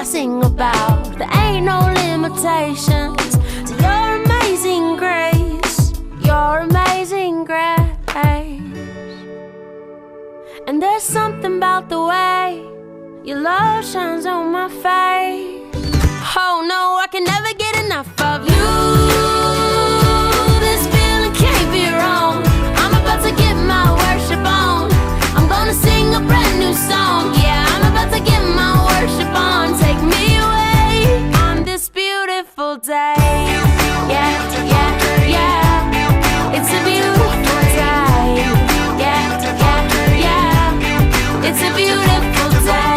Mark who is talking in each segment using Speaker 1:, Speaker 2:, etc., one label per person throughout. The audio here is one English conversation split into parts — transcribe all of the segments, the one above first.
Speaker 1: sing about. There ain't no limitations to your amazing grace, your amazing grace. And there's something about the way your love shines on my face. Oh no, I can never get enough of you. This feeling can't be wrong. I'm about to get my worship on. I'm gonna sing a brand new song. Yeah, I'm about to get my worship on. Take me away on this beautiful day. Yeah, yeah, yeah. It's a beautiful day. Yeah, yeah, yeah. It's a beautiful day.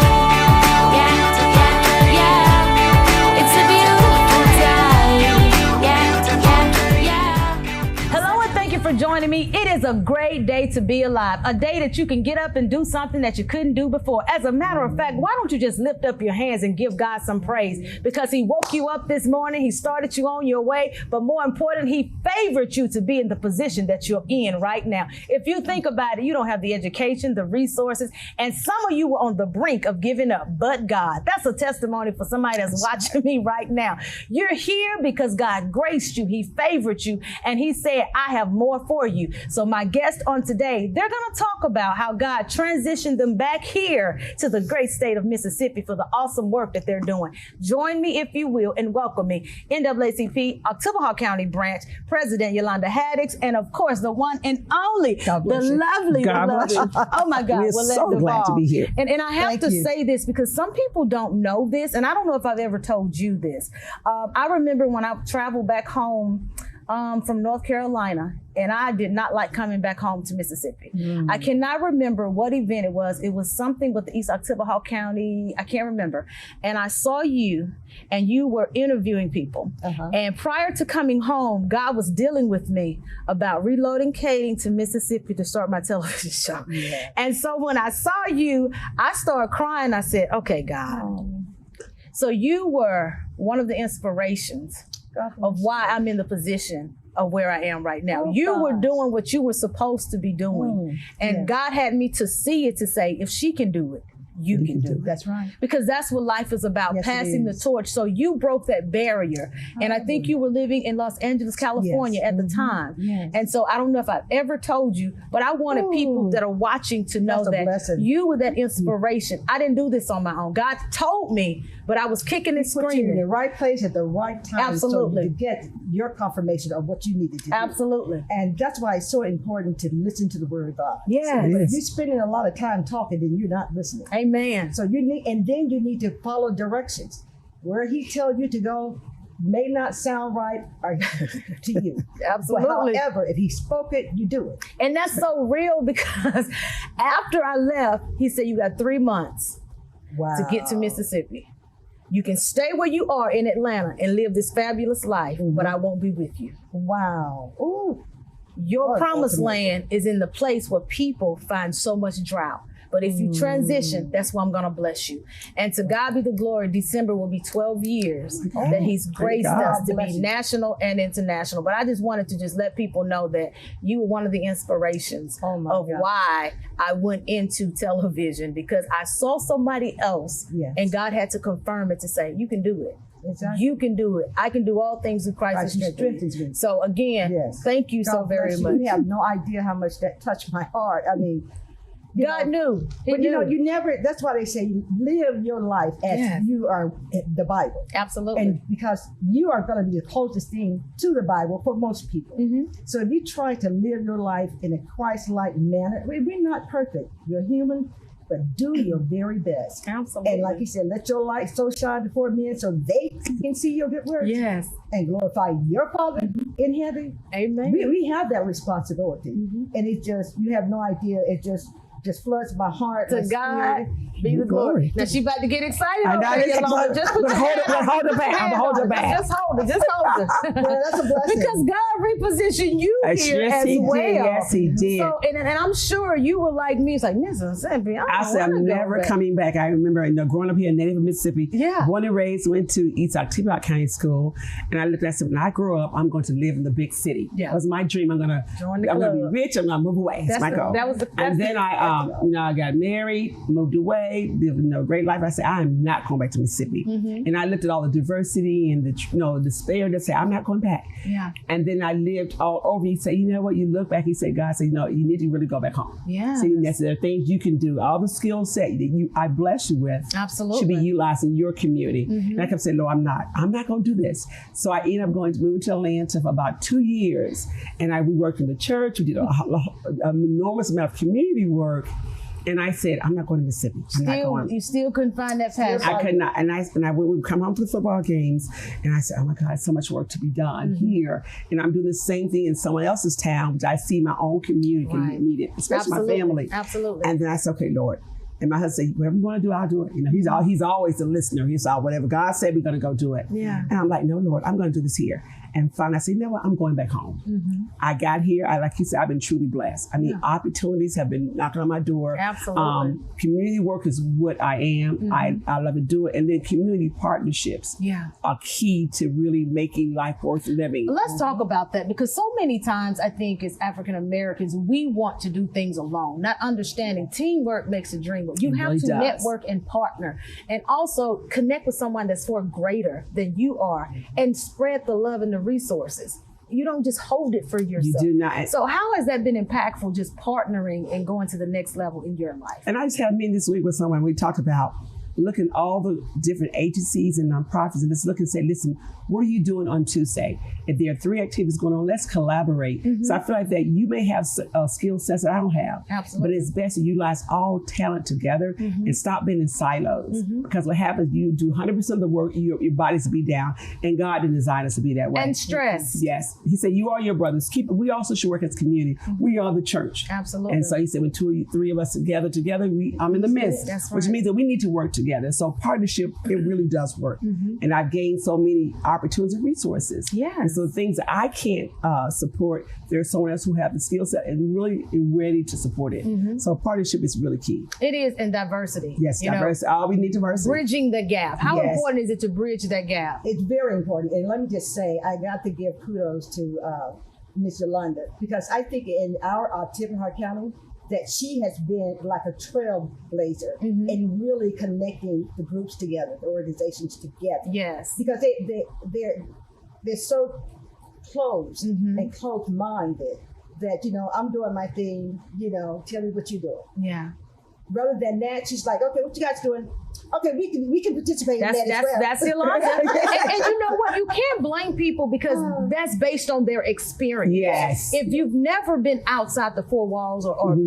Speaker 2: Joining me. It is a great day to be alive, a day that you can get up and do something that you couldn't do before. As a matter of fact, why don't you just lift up your hands and give God some praise? Because he woke you up this morning, he started you on your way, but more important, he favored you to be in the position that you're in right now. If you think about it, you don't have the education, the resources, and some of you were on the brink of giving up, but God. That's a testimony for somebody that's watching me right now. You're here because God graced you, he favored you, and he said, I have more for you. So my guest on today, they're going to talk about how God transitioned them back here to the great state of Mississippi for the awesome work that they're doing. Join me, if you will, and welcome me, NAACP, Oktibbeha County Branch President Yolanda Haddix, and of course, the one and only, the lovely, oh my God,
Speaker 3: we're so glad to be here.
Speaker 2: And I have to say this because some people don't know this, and I don't know if I've ever told you this. I remember when I traveled back home from North Carolina, and I did not like coming back home to Mississippi. I cannot remember what event it was. It was something with the East Oktibbeha County. I can't remember. And I saw you, and you were interviewing people. And prior to coming home, God was dealing with me about relocating to Mississippi to start my television show. And so when I saw you, I started crying. I said, okay, God. So you were one of the inspirations of why I'm in the position of where I am right now. You were doing what you were supposed to be doing. And God had me to see it, to say, if she can do it, you can do it.
Speaker 3: That's right.
Speaker 2: Because that's what life is about, passing the torch. So you broke that barrier. And I think you were living in Los Angeles, California at the time. And so I don't know if I've ever told you, but I wanted people that are watching to know that you were that inspiration. I didn't do this on my own. God told me, but I was kicking and screaming.
Speaker 3: Put you in the right place at the right time.
Speaker 2: Absolutely.
Speaker 3: So to get your confirmation of what you needed to do.
Speaker 2: Absolutely.
Speaker 3: And that's why it's so important to listen to the word of God.
Speaker 2: Yes.
Speaker 3: But if you're spending a lot of time talking, then you're not listening.
Speaker 2: Amen.
Speaker 3: So you need, and then you need to follow directions. Where he tells you to go may not sound right to you.
Speaker 2: Absolutely.
Speaker 3: But however, if he spoke it, you do it.
Speaker 2: And that's so real because after I left, he said, you got 3 months to get to Mississippi. You can stay where you are in Atlanta and live this fabulous life, but I won't be with you.
Speaker 3: Wow. Ooh.
Speaker 2: Your promised land is in the place where people find so much drought. But if you transition, that's where I'm going to bless you. And to God be the glory, December will be 12 years that he's graced us to be national and international. But I just wanted to just let people know that you were one of the inspirations of why I went into television, because I saw somebody else and God had to confirm it to say, you can do it. Exactly. You can do it. I can do all things in Christ who strengthens me. So again, thank you so very much.
Speaker 3: You have no idea how much that touched my heart. I mean,
Speaker 2: God knew.
Speaker 3: But you know, you never, that's why they say you live your life as you are the Bible.
Speaker 2: Absolutely.
Speaker 3: And because you are going to be the closest thing to the Bible for most people. So if you try to live your life in a Christ-like manner, we're not perfect. We're human, but do your very best.
Speaker 2: Absolutely.
Speaker 3: And like he said, let your light so shine before men so they can see your good works.
Speaker 2: Yes.
Speaker 3: And glorify your Father in heaven.
Speaker 2: Amen.
Speaker 3: We have that responsibility. And it just, you have no idea, it just floods my heart.
Speaker 2: To God be the glory. Now she about to get excited.
Speaker 3: Just put hold it back. I'm hold it back.
Speaker 2: Just hold it. Just hold it.
Speaker 3: That's a blessing.
Speaker 2: Because God repositioned you here as well.
Speaker 3: Yes, he did.
Speaker 2: So, and I'm sure you were like me. It's like, Mississippi.
Speaker 4: I said, I'm never coming back. I remember growing up here in native Mississippi. Born and raised, went to East Oktibbeha County School. And I looked at when I grow up, I'm going to live in the big city. That was my dream. I'm going to be rich. I'm going to move away. That's my goal.
Speaker 2: That was
Speaker 4: and then I I got married, moved away, lived a great life. I said, I am not going back to Mississippi. And I looked at all the diversity and the despair that said, I'm not going back.
Speaker 2: Yeah.
Speaker 4: And then I lived all over. He said, you know what? You look back. He said, God said, no, you need to really go back home.
Speaker 2: Yeah.
Speaker 4: See, there are things you can do. All the skill set that I bless you with
Speaker 2: Absolutely
Speaker 4: should be utilized in your community. And I kept saying, no, I'm not. I'm not going to do this. So I ended up moving to Atlanta for about 2 years. And we worked in the church. We did an enormous amount of community work. And I said, I'm not going to Mississippi.
Speaker 2: You still couldn't find that passion.
Speaker 4: I could not. And we would come home for the football games. And I said, oh my God, so much work to be done here. And I'm doing the same thing in someone else's town, which I see my own community can need it, especially my family.
Speaker 2: Absolutely.
Speaker 4: And then I said, okay, Lord. And my husband said, whatever you want to do, I'll do it. He's always the listener. He's all, whatever God said, we're going to go do it.
Speaker 2: Yeah.
Speaker 4: And I'm like, no, Lord, I'm going to do this here. And finally, I said, you know what? I'm going back home. I got here. Like you said, I've been truly blessed. I mean, opportunities have been knocking on my door.
Speaker 2: Absolutely.
Speaker 4: Community work is what I am. I love to do it. And then community partnerships are key to really making life worth living.
Speaker 2: Let's talk about that, because so many times I think as African Americans, we want to do things alone, not understanding teamwork makes a dream work. You have to network and partner, and also connect with someone that's far greater than you are, and spread the love and the resources. You don't just hold it for yourself.
Speaker 4: You do not.
Speaker 2: So how has that been impactful, just partnering and going to the next level in your life?
Speaker 4: And I just had a meeting this week with someone. We talked about looking at all the different agencies and nonprofits and just look and say, listen, what are you doing on Tuesday? If there are 3 activities going on, let's collaborate. So I feel like that you may have skill sets that I don't have.
Speaker 2: Absolutely.
Speaker 4: But it's best to utilize all talent together and stop being in silos. Because what happens, you do 100% of the work, your body's to be down, and God didn't design us to be that way.
Speaker 2: And stress.
Speaker 4: Yes. He said, you are your brothers. We also should work as a community. We are the church.
Speaker 2: Absolutely.
Speaker 4: And so he said, when 2 or 3 of us together, I'm in the midst.
Speaker 2: That's right.
Speaker 4: Which means that we need to work together. So partnership, it really does work. And I've gained so many opportunities and resources.
Speaker 2: Yes.
Speaker 4: And so things that I can't support, there's someone else who have the skill set and really ready to support it. So partnership is really key.
Speaker 2: It is, and diversity.
Speaker 4: Yes, diversity. We need diversity.
Speaker 2: Bridging the gap. How important is it to bridge that gap?
Speaker 3: It's very important. And let me just say, I got to give kudos to Miss Yolanda, because I think in our Tiffin Hart County, that she has been like a trailblazer in really connecting the groups together, the organizations together.
Speaker 2: Yes.
Speaker 3: Because they're so closed and closed-minded that, I'm doing my thing, tell me what you're doing.
Speaker 2: Yeah.
Speaker 3: Rather than that, she's like, okay, what you guys doing? Okay, we can participate in that as well.
Speaker 2: That's Yolanda. and you know what? You can't blame people, because that's based on their experience.
Speaker 4: Yes.
Speaker 2: If you've never been outside the 4 walls or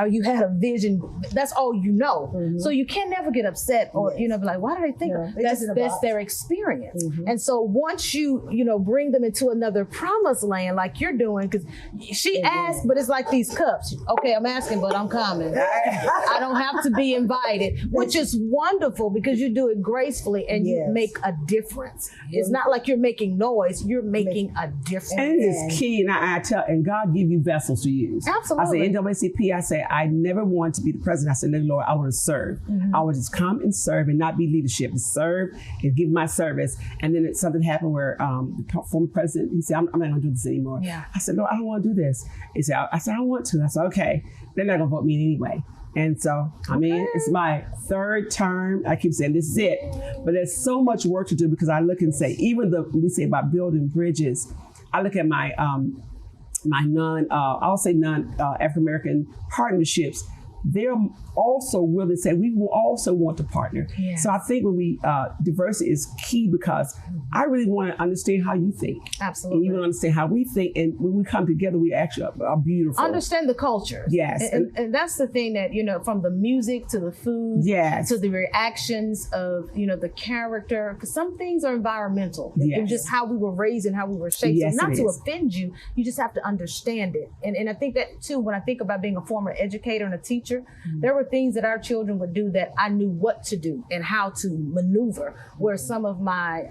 Speaker 2: you had a vision, that's all you know. So you can never get upset or be like, why do they think that's their experience? And so once you bring them into another promised land like you're doing, because she asked, but it's like these cups. Okay, I'm asking, but I'm coming. I don't have to be invited, which is wonderful, because you do it gracefully and you make a difference. It's not like you're making noise, you're making a difference.
Speaker 4: And it is key, and I tell, and God give you vessels to use.
Speaker 2: Absolutely.
Speaker 4: I say NAACP, I say, I never want to be the president. I said, Lord, I want to serve. I want to just come and serve and not be leadership, and serve and give my service. And then something happened where the former president, he said, I'm not going to do this anymore.
Speaker 2: Yeah.
Speaker 4: I said, Lord, I don't want to do this. He said, I don't want to. I said, okay, they're not going to vote me in anyway. And so, I mean, it's my 3rd term. I keep saying this is it, but there's so much work to do, because I look and say, even when we say about building bridges, I look at my African American partnerships. They're also willing to say, we will also want to partner.
Speaker 2: Yes.
Speaker 4: So I think when diversity is key, because I really want to understand how you think.
Speaker 2: Absolutely.
Speaker 4: And you want to understand how we think. And when we come together, we actually are beautiful.
Speaker 2: Understand the culture.
Speaker 4: Yes.
Speaker 2: And that's the thing that, from the music to the food, to the reactions of, the character, because some things are environmental.
Speaker 4: Yes.
Speaker 2: It's just how we were raised and how we were shaped.
Speaker 4: Yes,
Speaker 2: so not to
Speaker 4: is.
Speaker 2: offend you, you just have to understand it. And I think that too, when I think about being a former educator and a teacher, there were things that our children would do that I knew what to do and how to maneuver, where some of my,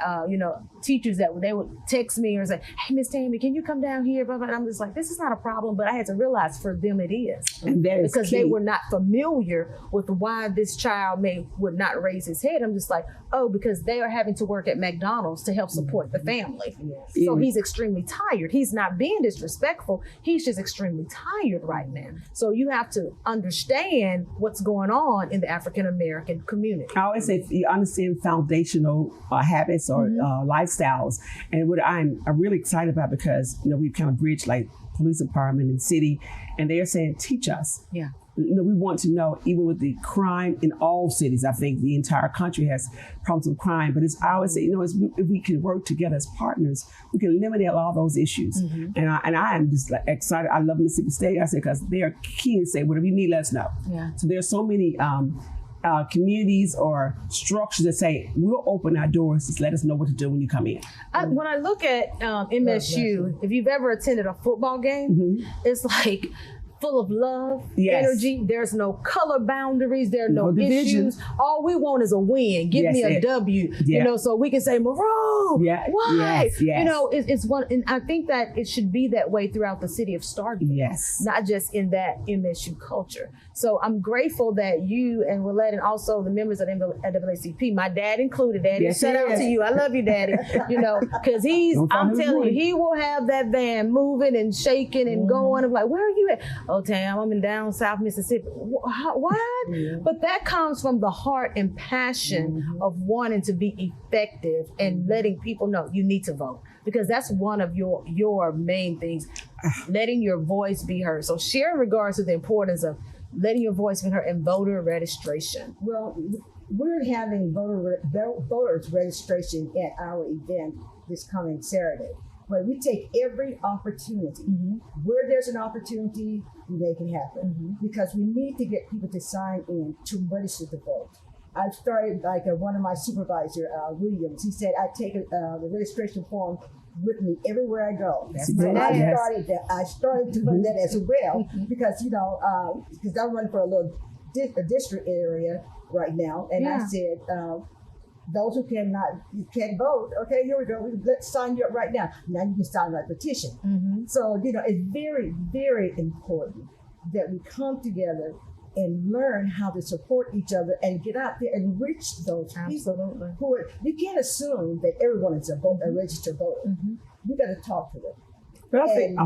Speaker 2: teachers that they would text me or say, hey, Miss Tammie, can you come down here? Blah, blah, blah. I'm just like, this is not a problem, but I had to realize for them it is.
Speaker 4: And that is
Speaker 2: because
Speaker 4: key.
Speaker 2: They were not familiar with why this child would not raise his head. I'm just like, oh, because they are having to work at McDonald's to help support the family.
Speaker 3: Yes.
Speaker 2: So he's extremely tired. He's not being disrespectful. He's just extremely tired right now. So you have to understand what's going on in the African American community.
Speaker 4: I always say you understand foundational habits or lifestyles, and what I'm really excited about, because we've kind of bridged like police department and city, and they're saying teach us.
Speaker 2: Yeah.
Speaker 4: We want to know, even with the crime in all cities, I think the entire country has problems with crime, but I always say, if we can work together as partners, we can eliminate all those issues. And I am just like excited. I love Mississippi State. I say, because they are keen to say, whatever you need, let us know.
Speaker 2: Yeah.
Speaker 4: So there's so many communities or structures that say, we'll open our doors, just let us know what to do when you come in.
Speaker 2: When I look at MSU, if you've ever attended a football game, it's like full of love, energy. There's no color boundaries. There are no
Speaker 4: division.
Speaker 2: issues. All we want is a win. Give me a W. So we can say, Maroon. Why? It's one, and I think that it should be that way throughout the city of Starkville.
Speaker 4: Yes.
Speaker 2: Not just in that MSU culture. So I'm grateful that you and Willette, and also the members of the NAACP, my dad included. Daddy, shout out to you. I love you, Daddy. Because I'm telling you, he will have that van moving and shaking and going. I'm like, where are you at? Oh, Tam, I'm in down South Mississippi. What? But that comes from the heart and passion of wanting to be effective and letting people know you need to vote, because that's one of your main things, letting your voice be heard. So share in regards to the importance of letting your voice be heard and voter registration.
Speaker 3: Well, we're having voters registration at our event this coming Saturday. But we take every opportunity. Where there's an opportunity, we make it happen. Because we need to get people to sign in to register to vote. I've started, like one of my supervisor, Williams, he said, I take the registration form with me everywhere I go. So I started doing that as well, because, because I'm running for a district area right now. And I said, those who can't vote, okay, here we go. Let's sign you up right now. Now you can sign my petition. So, it's very, very important that we come together and learn how to support each other and get out there and reach those people who you can't assume that everyone is a registered voter. You got to talk to them.
Speaker 4: But I think,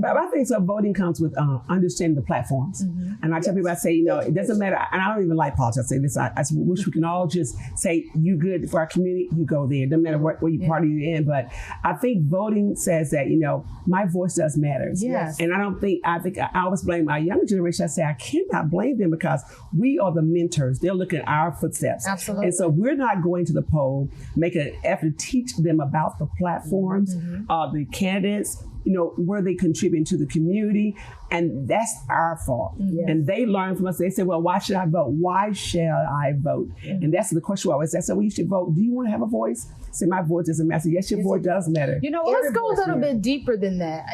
Speaker 4: but I think so. Voting comes with understanding the platforms. And I tell people, I say, it doesn't matter. And I don't even like politics. I say this. I wish we can all just say, you good for our community, you go there. It doesn't matter what you party you're in. But I think voting says that, my voice does matter.
Speaker 2: Yes.
Speaker 4: And I think I always blame our younger generation. I say, I cannot blame them, because we are the mentors. They're looking at our footsteps.
Speaker 2: Absolutely.
Speaker 4: And so we're not going to the poll, make an effort to teach them about the platforms, the candidates, where they contribute to the community, and that's our fault. And they learn from us. They say, well, why should I vote? Why shall I vote? And that's the question we always ask. So, well, you should vote. Do you want to have a voice? Say, my voice doesn't matter. Yes, your voice does matter.
Speaker 2: Let's go a little bit deeper than that.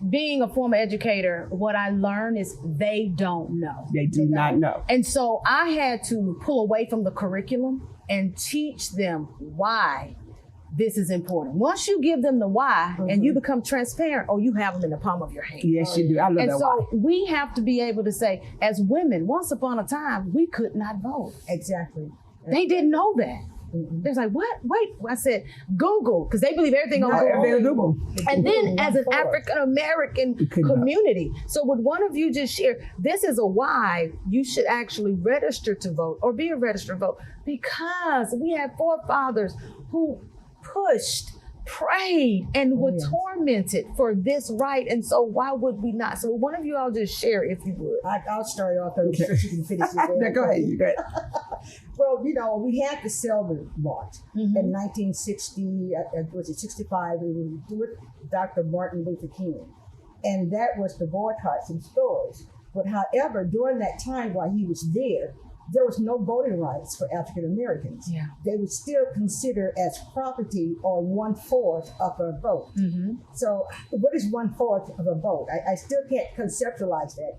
Speaker 2: Being a former educator, what I learned is they don't know.
Speaker 4: They do not know.
Speaker 2: And so I had to pull away from the curriculum and teach them why this is important. Once you give them the why and you become transparent, you have them in the palm of your hand.
Speaker 4: Yes, you do. I love that.
Speaker 2: And so we have to be able to say, as women, once upon a time, we could not vote.
Speaker 3: Exactly.
Speaker 2: They didn't know that. They're like, what? Wait, I said, Google, because they believe everything on Google. And then as an African-American community. So would one of you just share, this is a why you should actually register to vote or be a registered vote, because we have forefathers who pushed, prayed, and were tormented for this right. And so why would we not? So one of you all just share, if you would.
Speaker 3: I'll start off so you can finish it.
Speaker 4: Go ahead.
Speaker 3: Well, we had the Selma March in 1960, was it 65? We were with Dr. Martin Luther King. And that was to boycott some stores. But however, during that time while he was there was no voting rights for African Americans. They were still considered as property or 1/4 of a vote. So what is 1/4 of a vote? I still can't conceptualize that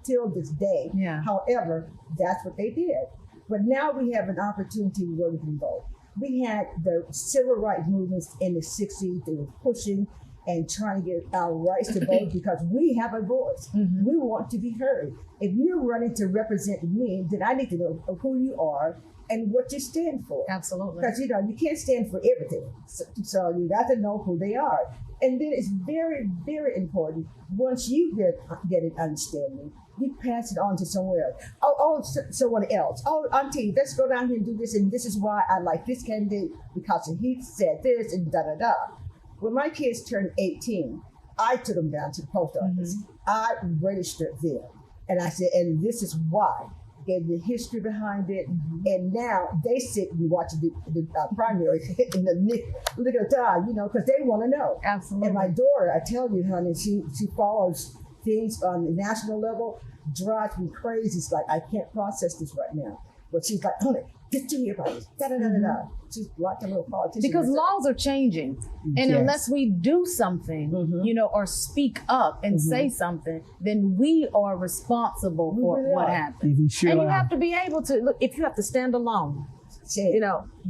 Speaker 3: till this day. However, that's what they did. But now we have an opportunity where we can vote. We had the civil rights movements in the 60s. They were pushing and trying to get our rights to vote because we have a voice. We want to be heard. If you're running to represent me, then I need to know who you are and what you stand for.
Speaker 2: Absolutely.
Speaker 3: Because you can't stand for everything. So you got to know who they are. And then it's very, very important, once you get an understanding, you pass it on to someone else. Oh, auntie, let's go down here and do this, and this is why I like this candidate, because he said this, and da-da-da. When my kids turned 18, I took them down to the post office. I registered them. And I said, and this is why. Gave the history behind it, and now they sit and watch the primary in the nick of time, because they want to know.
Speaker 2: Absolutely.
Speaker 3: And my daughter, I tell you, honey, she follows things on the national level, drives me crazy. It's like, I can't process this right now. But she's like, honey, get to here about this. Da-da-da-da-da. She's like a little politician.
Speaker 2: Because laws are changing. And unless we do something, or speak up and say something, then we are responsible for what happened.
Speaker 4: Sure
Speaker 2: and you have to be able to, look, if you have to stand alone,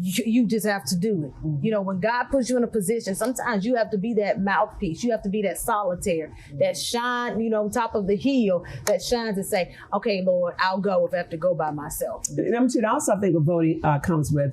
Speaker 2: you just have to do it. When God puts you in a position, sometimes you have to be that mouthpiece. You have to be that solitaire, that shine, on top of the hill, that shines and say, okay, Lord, I'll go if I have to go by myself.
Speaker 4: And I'm saying, also, I think what voting comes with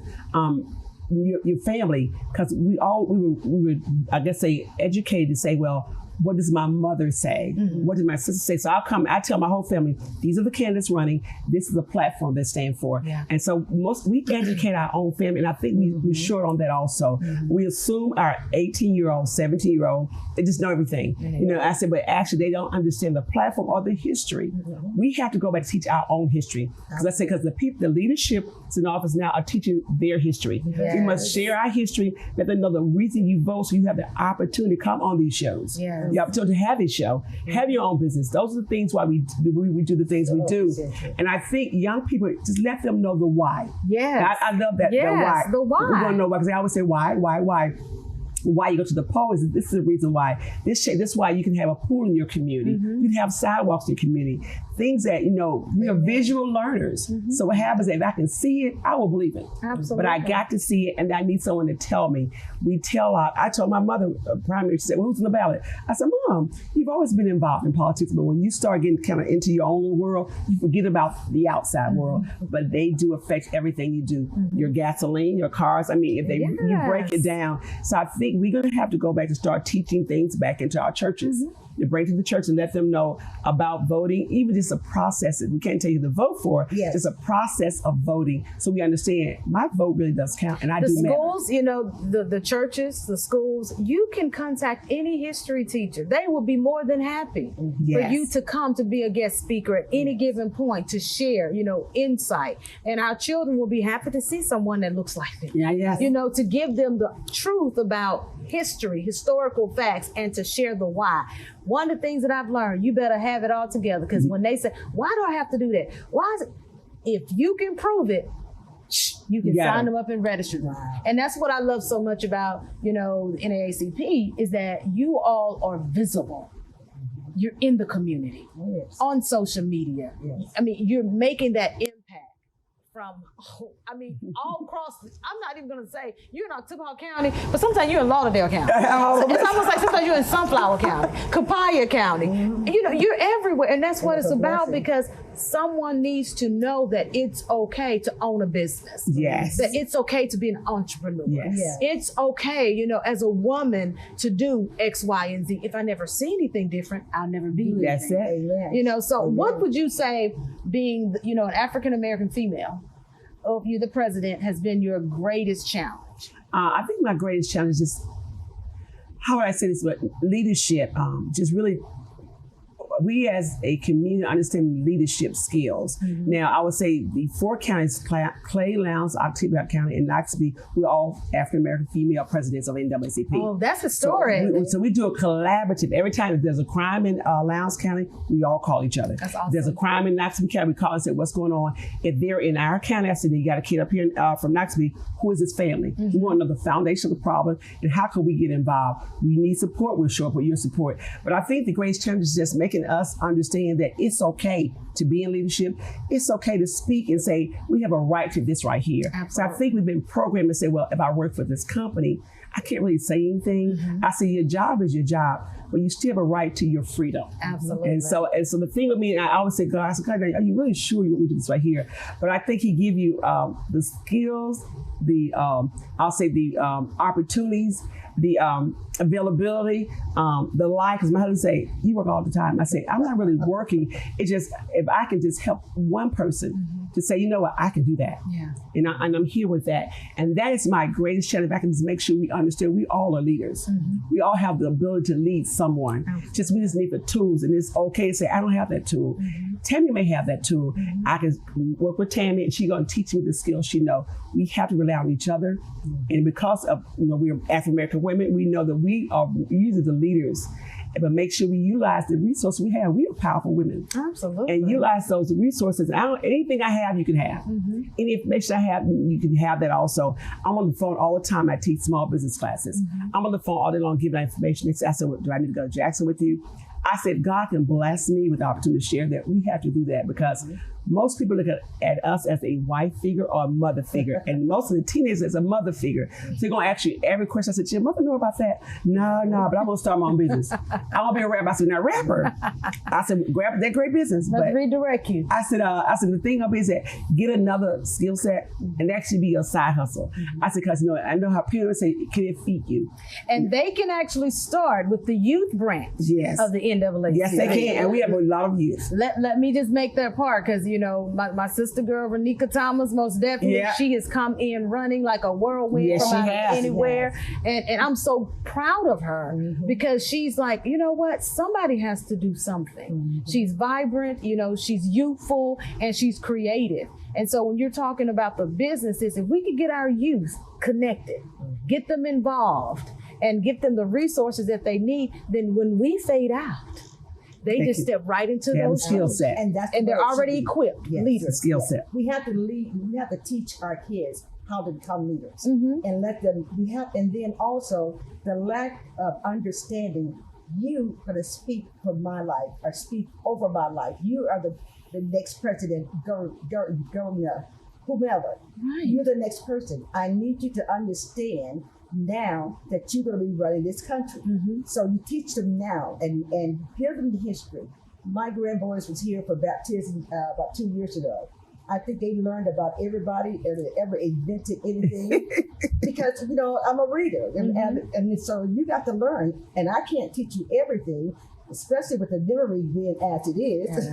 Speaker 4: your family, because we were, I guess, educated to say, well, what does my mother say? What does my sister say? So I tell my whole family, these are the candidates running. This is the platform they stand for. Yeah. And so we educate our own family. And I think we're short on that also. We assume our 18-year-old, 17-year-old, they just know everything. I said, but actually they don't understand the platform or the history. We have to go back to teach our own history. Because the leadership that's in office now are teaching their history. We must share our history, let them know the reason you vote, so you have the opportunity to come on these shows. The opportunity to have a show, have your own business. Those are the things why we do the things we do. And I think young people, just let them know the why. I love that.
Speaker 2: Yes, the why.
Speaker 4: We want to know why, because they always say why you go to the poll. This is the reason why. This is why you can have a pool in your community. You can have sidewalks in your community. Things that, we are visual learners. So what happens is if I can see it, I will believe it.
Speaker 2: Absolutely.
Speaker 4: But I got to see it, and I need someone to tell me. I told my mother, primary, she said, well, who's in the ballot? I said, Mom, you've always been involved in politics, but when you start getting kind of into your own little world, you forget about the outside world. But they do affect everything you do. Your gasoline, your cars. I mean, if you break it down. So I think we're going to have to go back and start teaching things back into our churches. To bring to the church and let them know about voting, even just a process. We can't tell you to vote for, just a process of voting, so we understand my vote really does count, and I do matter.
Speaker 2: The schools, the churches, the schools, you can contact any history teacher. They will be more than happy for you to come to be a guest speaker at any given point to share, insight. And our children will be happy to see someone that looks like them. To give them the truth about history, historical facts, and to share the why. One of the things that I've learned, you better have it all together, because when they say, why do I have to do that? Why is it? If you can prove it, you can sign them up and register them. And that's what I love so much about, the NAACP, is that you all are visible. You're in the community, on social media. I mean, you're making that impact from, all across, I'm not even going to say you're in Oktibbeha County, but sometimes you're in Lauderdale County. So it's almost like sometimes you're in Sunflower County, Copiah County. You're everywhere. And that's what it's about, because someone needs to know that it's okay to own a business. That it's okay to be an entrepreneur. It's okay, as a woman to do X, Y, and Z. If I never see anything different, I'll never be anything.
Speaker 4: That's it.
Speaker 2: So what would you say, being, an African-American female, of you, the president, has been your greatest challenge?
Speaker 4: I think my greatest challenge is, how would I say this, but leadership, just really, we as a community understand leadership skills. Now, I would say the 4 counties, Clay, Lowndes, Oktibbeha County, and Noxubee, we're all African-American female presidents of NAACP.
Speaker 2: Oh, that's historic.
Speaker 4: So we do a collaborative. Every time if there's a crime in Lowndes County, we all call each other.
Speaker 2: That's awesome.
Speaker 4: If there's a crime in Noxubee County, we call and say, what's going on? If they're in our county, I said, you got a kid up here from Noxubee, who is his family? We want to know the foundation of the problem, and how can we get involved? We need support, we'll show up with your support. But I think the greatest challenge is just making us understand that it's okay to be in leadership. It's okay to speak and say, we have a right to this right here.
Speaker 2: Absolutely.
Speaker 4: So I think we've been programmed to say, well, if I work for this company, I can't really say anything. I say your job is your job, but you still have a right to your freedom.
Speaker 2: Absolutely.
Speaker 4: And so the thing with me, I always say, God, I said, God, are you really sure you want me to do this right here? But I think He give you the skills, the I'll say the opportunities, the availability, the life. Because my husband say, you work all the time. I say, I'm not really working. It's just if I can just help one person to say, you know what, I can do that.
Speaker 2: Yeah.
Speaker 4: And I'm here with that. And that is my greatest challenge. If I can just make sure we understand we all are leaders. We all have the ability to lead someone. We just need the tools. And it's okay to say, I don't have that tool. Tammie may have that tool. I can work with Tammie and she's going to teach me the skills she knows. We have to rely on each other. And because of, we're African-American women, we know that we are usually the leaders. But make sure we utilize the resources we have. We are powerful women.
Speaker 2: Absolutely.
Speaker 4: And utilize those resources. Anything I have, you can have. Any information I have, you can have that also. I'm on the phone all the time. I teach small business classes. I'm on the phone all day long giving out information. They say, I said, do I need to go to Jackson with you? I said, God can bless me with the opportunity to share that. We have to do that because most people look at us as a wife figure or a mother figure. And most of the teenagers as a mother figure. So they're going to ask you every question. I said, your mother know about that? No, but I'm going to start my own business. I want to be a rapper. I said, now rapper. I said, grab that great business.
Speaker 2: Let's redirect you.
Speaker 4: I said, the thing up is that get another skill set and actually be a side hustle. I said, because I know how parents say, can it feed you?
Speaker 2: And they can actually start with the youth branch of the NAACP.
Speaker 4: Yes, they can. And we have a lot of youth.
Speaker 2: Let me just make that part because, my sister girl, Renika Thomas, most definitely, she has come in running like a whirlwind from anywhere. And I'm so proud of her because she's like, you know what? Somebody has to do something. She's vibrant, she's youthful, and she's creative. And so when you're talking about the businesses, if we could get our youth connected, get them involved, and give them the resources that they need, then when we fade out, they just step right into those
Speaker 4: skill set,
Speaker 3: and
Speaker 2: they're already equipped leaders.
Speaker 4: Skill set.
Speaker 3: We have to lead. We have to teach our kids how to become leaders, and let them. And then also the lack of understanding. You are to speak for my life or speak over my life. You are the next president, governor, whomever.
Speaker 2: Right.
Speaker 3: You're the next person. I need you to understand now that you're going to be running this country. So you teach them now and give them the history. My grandboys was here for baptism about 2 years ago. I think they learned about everybody that ever invented anything because, I'm a reader. And so you got to learn. And I can't teach you everything, especially with the memory being as it is.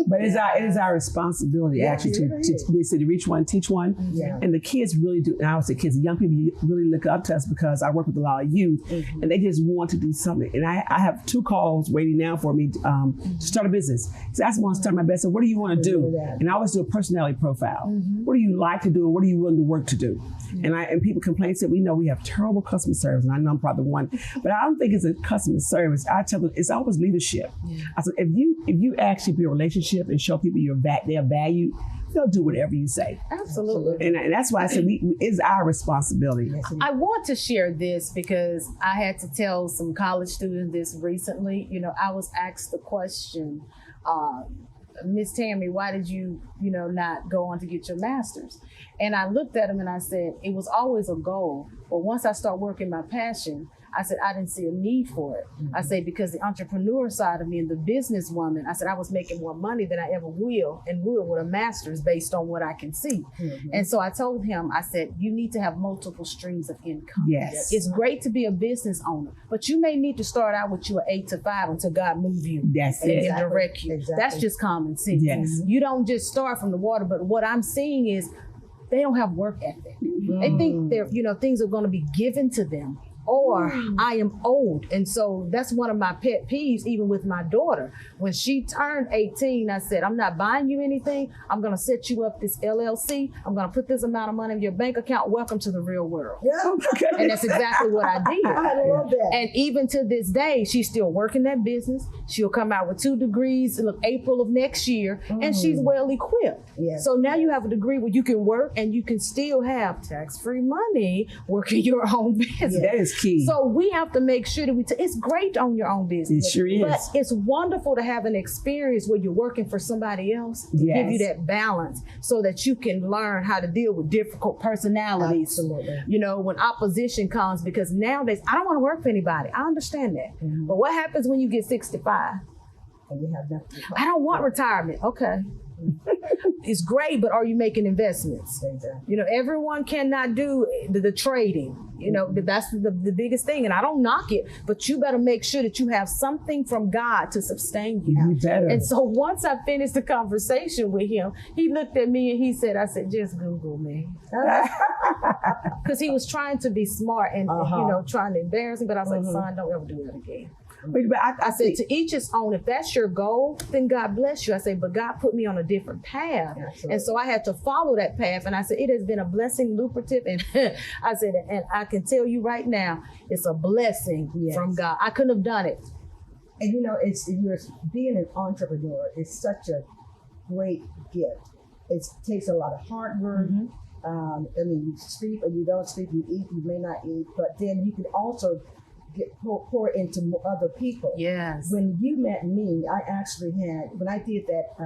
Speaker 4: But it is our responsibility actually to reach one, teach one. And the kids really do. And I would say kids, the young people really look up to us because I work with a lot of youth and they just want to do something. And I have 2 calls waiting now for me to start a business. So I just want to start my business. So what do you want to do? And I always do a personality profile. What do you like to do and what are you willing to work to do? And people complain, said, we know we have terrible customer service. And I know I'm probably one, but I don't think it's a customer service. I tell them it's always leadership. I said, if you actually build a relationship and show people their value, they'll do whatever you say.
Speaker 2: Absolutely.
Speaker 4: And that's why I said it's our responsibility.
Speaker 2: I want to share this because I had to tell some college students this recently. I was asked the question, Miss Tammie, why did you, not go on to get your master's? And I looked at him and I said, it was always a goal. But once I start working my passion, I said, I didn't see a need for it. I said, because the entrepreneur side of me and the businesswoman, I said, I was making more money than I ever will with a master's based on what I can see. And so I told him, I said, you need to have multiple streams of income.
Speaker 4: Yes.
Speaker 2: It's great to be a business owner, but you may need to start out with your 8 to 5 until God move you and direct you. That's just common sense.
Speaker 4: Yes.
Speaker 2: You don't just start from the water, but what I'm seeing is they don't have work ethic. They think things are going to be given to them. Or I am old. And so that's one of my pet peeves, even with my daughter. When she turned 18, I said, I'm not buying you anything. I'm going to set you up this LLC. I'm going to put this amount of money in your bank account. Welcome to the real world. And that's exactly what I did.
Speaker 3: I love that.
Speaker 2: And even to this day, she's still working that business. She'll come out with 2 degrees in April of next year, and she's well equipped. So now you have a degree where you can work and you can still have tax-free money working your own business.
Speaker 4: That is It's key.
Speaker 2: So we have to make sure that it's great to own your own business.
Speaker 4: It sure is.
Speaker 2: But it's wonderful to have an experience where you're working for somebody else to give you that balance so that you can learn how to deal with difficult personalities.
Speaker 3: Absolutely.
Speaker 2: You know, when opposition comes, because nowadays I don't want to work for anybody. I understand that. But what happens when you get 65?
Speaker 3: And you have nothing.
Speaker 2: I don't want retirement. Okay. It's great, but are you making investments?
Speaker 3: Exactly.
Speaker 2: You know, everyone cannot do the trading. You know, that's the biggest thing. And I don't knock it, but you better make sure that you have something from God to sustain you.
Speaker 4: You better.
Speaker 2: And so once I finished the conversation with him, he looked at me and he said, I said, just Google me. Because he was trying to be smart and, you know, trying to embarrass me. But I was like, son, don't ever do that again.
Speaker 4: But
Speaker 2: I said, to each his own. If that's your goal, then God bless you. I said, but God put me on a different path.
Speaker 3: Absolutely.
Speaker 2: And so I had to follow that path. And I said, it has been a blessing, lucrative. And I said, and I can tell you right now, it's a blessing from God. I couldn't have done it.
Speaker 3: And you know, you're being an entrepreneur is such a great gift. It takes a lot of hard work. I mean, you sleep or you don't sleep, you eat, you may not eat, but then you can also pour into other people.
Speaker 2: Yes.
Speaker 3: When you met me, I actually had, when I did that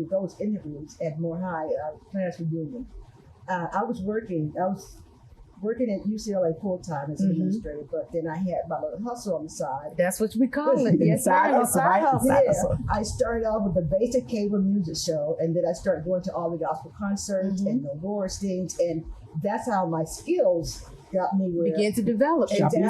Speaker 3: those interviews at Moore High class reunion, I was working at UCLA full time as an administrator, but then I had my little hustle on the side.
Speaker 2: That's what we call it. Yes,
Speaker 4: Side hustle, right? Side hustle.
Speaker 3: I started off with the basic cable music show, and then I started going to all the gospel concerts and the awards things, and that's how my skills got me where
Speaker 2: Begin to develop.
Speaker 3: Sharpen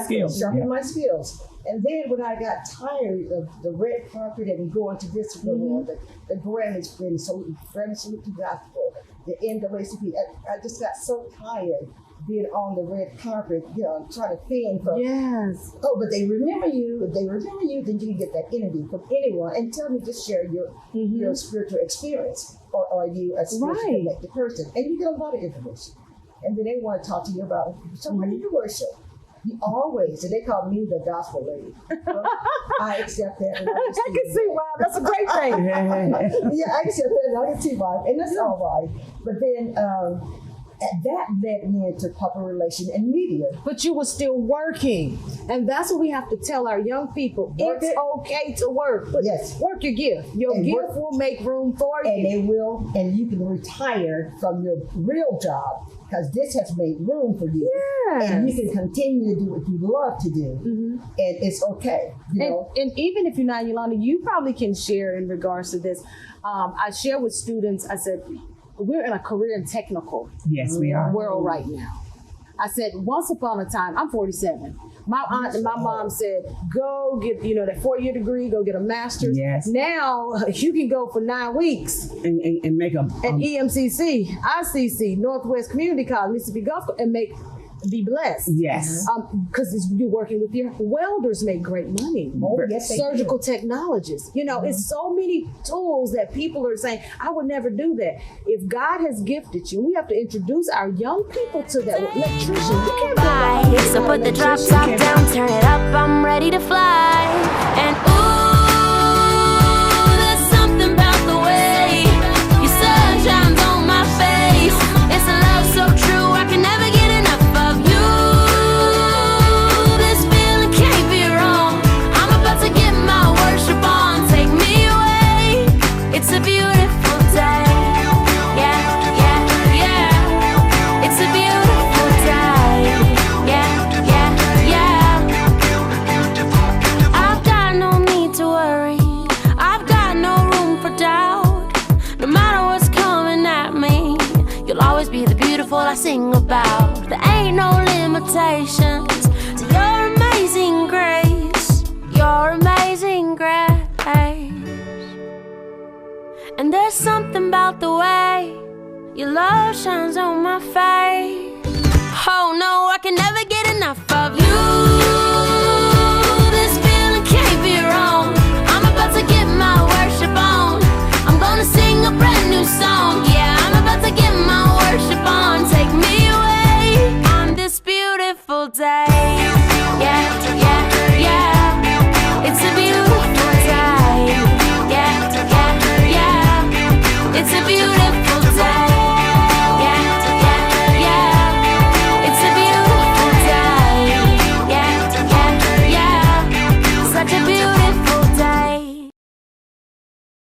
Speaker 3: my skills. And then when I got tired of the red carpet and going to this the Grammys, Grammy Salute to Gospel, the NAACP, I just got so tired being on the red carpet, you know, trying to fend for.
Speaker 2: Yes.
Speaker 3: Oh, but they remember you. If they remember you, then you can get that interview from anyone and tell me, just share your spiritual experience, or are you a spiritually connected person? And you get a lot of information. And then they want to talk to you about, so where do you worship? You always, and they call me the gospel lady. Well, I accept that. And
Speaker 2: I can see why. That's a great thing.
Speaker 3: Yeah, I accept that, and I can see why, and that's all right. But then that led me into public relations and media.
Speaker 2: But you were still working. And that's what we have to tell our young people. It's okay to work. But work your gift. Your gift will make room for you.
Speaker 3: And they will, and you can retire from your real job because this has made room for you.
Speaker 2: Yes.
Speaker 3: And you can continue to do what you love to do. And it's okay. You know?
Speaker 2: And even if you're not, Yolanda, you probably can share in regards to this. I share with students, I said, we're in a career and technical world right now. I said, once upon a time, I'm 47. My aunt and my mom said, go get, that 4-year degree, go get a master's.
Speaker 4: Yes.
Speaker 2: Now you can go for 9 weeks.
Speaker 4: And make a...
Speaker 2: At EMCC, ICC, Northwest Community College, Mississippi Gulf, and be blessed.
Speaker 4: Yes.
Speaker 2: Because you're working with your welders make great money.
Speaker 3: Oh, yes,
Speaker 2: surgical technologists. It's so many tools that people are saying, I would never do that. If God has gifted you, we have to introduce our young people to that. Electrician, you can't
Speaker 1: Bye. So put the drop top down, turn it up, I'm ready to fly. And there's something about the way your sun shines on my face. It's a love so true, I can never get enough of you. This feeling can't be wrong. I'm about to get my worship on. Take me away. It's a beautiful day. Yeah, yeah, yeah. It's a beautiful day. Yeah, yeah, yeah. I've got no need to worry. I've got no room for doubt. No matter what's coming at me, you'll always be the beautiful I sing about. There ain't no limitations to your amazing grace. Your amazing grace. And there's something about the way your love shines on my face. Oh no, I can never